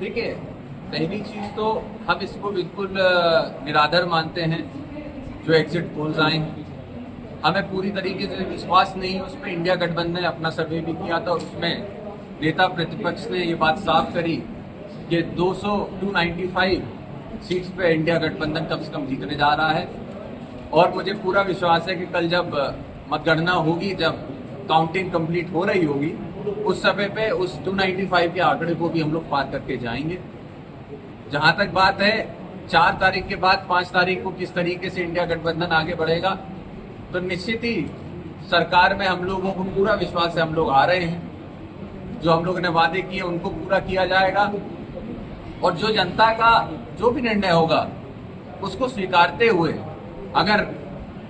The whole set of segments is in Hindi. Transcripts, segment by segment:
देखिए, पहली चीज तो हम इसको बिल्कुल निराधार मानते हैं जो एग्जिट पोल्स आए हैं। हमें पूरी तरीके से विश्वास नहीं है उसमें। इंडिया गठबंधन ने अपना सर्वे भी किया था, उसमें नेता प्रतिपक्ष ने ये बात साफ करी कि 295 सीट्स पे इंडिया गठबंधन कम से कम जीतने जा रहा है। और मुझे पूरा विश्वास है कि कल जब मतगणना होगी, जब काउंटिंग कंप्लीट हो रही होगी, उस समय पे उस 295 के आंकड़े को भी हम लोग पार करके जाएंगे। जहां तक बात है 4 तारीख के बाद 5 तारीख को किस तरीके से इंडिया गठबंधन आगे बढ़ेगा, तो निश्चित ही सरकार में हम लोगों को पूरा विश्वास है। हम लोग आ रहे हैं, जो हम लोगों ने वादे किए उनको पूरा किया जाएगा और जो जनता का जो भी निर्णय होगा उसको स्वीकारते हुए, अगर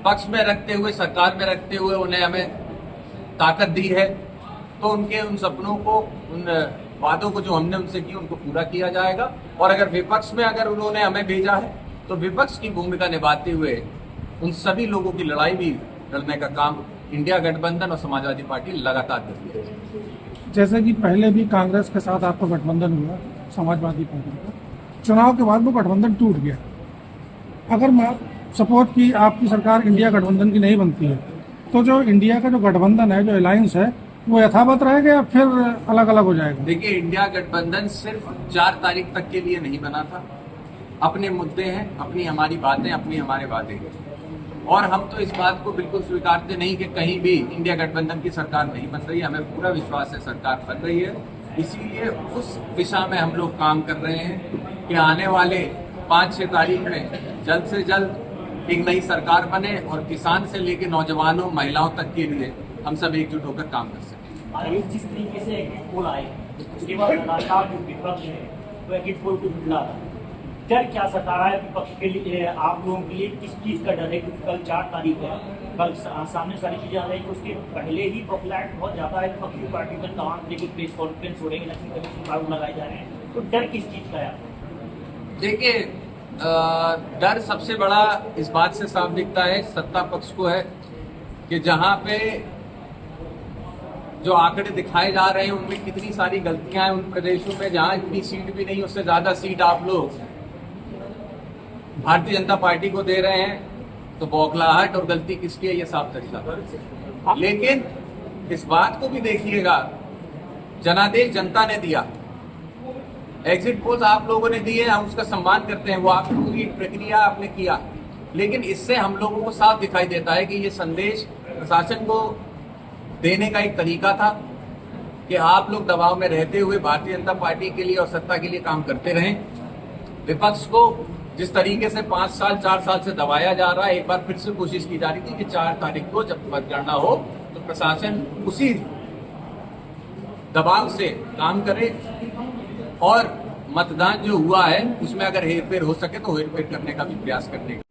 पक्ष में रखते हुए, सरकार में रखते हुए उन्हें हमें ताकत दी है तो उनके उन सपनों को, उन वादों को जो हमने उनसे किए उनको पूरा किया जाएगा। और अगर विपक्ष में अगर उन्होंने हमें भेजा है तो विपक्ष की भूमिका निभाते हुए उन सभी लोगों की लड़ाई भी लड़ने का काम इंडिया गठबंधन और समाजवादी पार्टी लगातार करती है। जैसे कि पहले भी कांग्रेस के साथ आपका गठबंधन हुआ, समाजवादी पार्टी का, चुनाव के बाद वो गठबंधन टूट गया। अगर सपोज की आपकी सरकार इंडिया गठबंधन की नहीं बनती है तो जो इंडिया का जो गठबंधन है, जो अलायंस है, वो यथावत रहेगा या फिर अलग अलग हो जाएगा? देखिए, इंडिया गठबंधन सिर्फ 4 तारीख तक के लिए नहीं बना था। अपने मुद्दे हैं, अपनी हमारी बातें, अपनी हमारे वादे हैं और हम तो इस बात को बिल्कुल स्वीकारते नहीं कि कहीं भी इंडिया गठबंधन की सरकार नहीं बन रही है। हमें पूरा विश्वास है सरकार बन रही है, इसीलिए उस दिशा में हम लोग काम कर रहे हैं कि आने वाले 5-6 तारीख में जल्द से जल्द एक नई सरकार बने और किसान से लेकर नौजवानों, महिलाओं तक के लिए हम सब एकजुट होकर काम कर सकें। जिस तरीके से एग्जिट पोल आए उसके बाद लगातार जो विपक्ष है वो एग्जिट पोल को झुठला रहा है। डर क्या सता रहा है विपक्ष के लिए, आप लोगों के लिए किस चीज का डर है? क्योंकि कल 4 तारीख है, कल सामने सारी चीजें आ रही है। उसके पहले ही प्रोफिलैक्ट बहुत ज्यादा है, विपक्षी पार्टी में तमाम तरीके के प्रेस कॉन्फ्रेंस हो रहे हैं, इलेक्शन कमीशन आरोप लगाए जा रहे हैं, तो डर किस चीज का है? देखिए, डर सबसे बड़ा इस बात से साफ दिखता है सत्ता पक्ष को है कि जहां पे जो आंकड़े दिखाए जा रहे हैं उनमें कितनी सारी गलतियां हैं। उन प्रदेशों में जहां इतनी सीट भी नहीं, उससे ज्यादा सीट आप लोग भारतीय जनता पार्टी को दे रहे हैं, तो बौखलाहट और गलती किसकी है ये साफ तरीका। लेकिन इस बात को भी देखिएगा, जनादेश जनता ने दिया, एग्जिट पोल्स आप लोगों ने दिए, हम उसका सम्मान करते हैं, वो आप लोगों की प्रक्रिया आपने किया। लेकिन इससे हम लोगों को साफ दिखाई देता है कि ये संदेश प्रशासन को देने का एक तरीका था कि आप लोग दबाव में रहते हुए भारतीय जनता पार्टी के लिए और सत्ता के लिए काम करते रहें। विपक्ष को जिस तरीके से 5 साल 4 साल से दबाया जा रहा है, एक बार फिर से कोशिश की जा रही थी कि 4 तारीख को जब मतगणना हो तो प्रशासन उसी दबाव से काम करे और मतदान जो हुआ है उसमें अगर हेरफेर हो सके तो हेरफेर करने का भी प्रयास करने का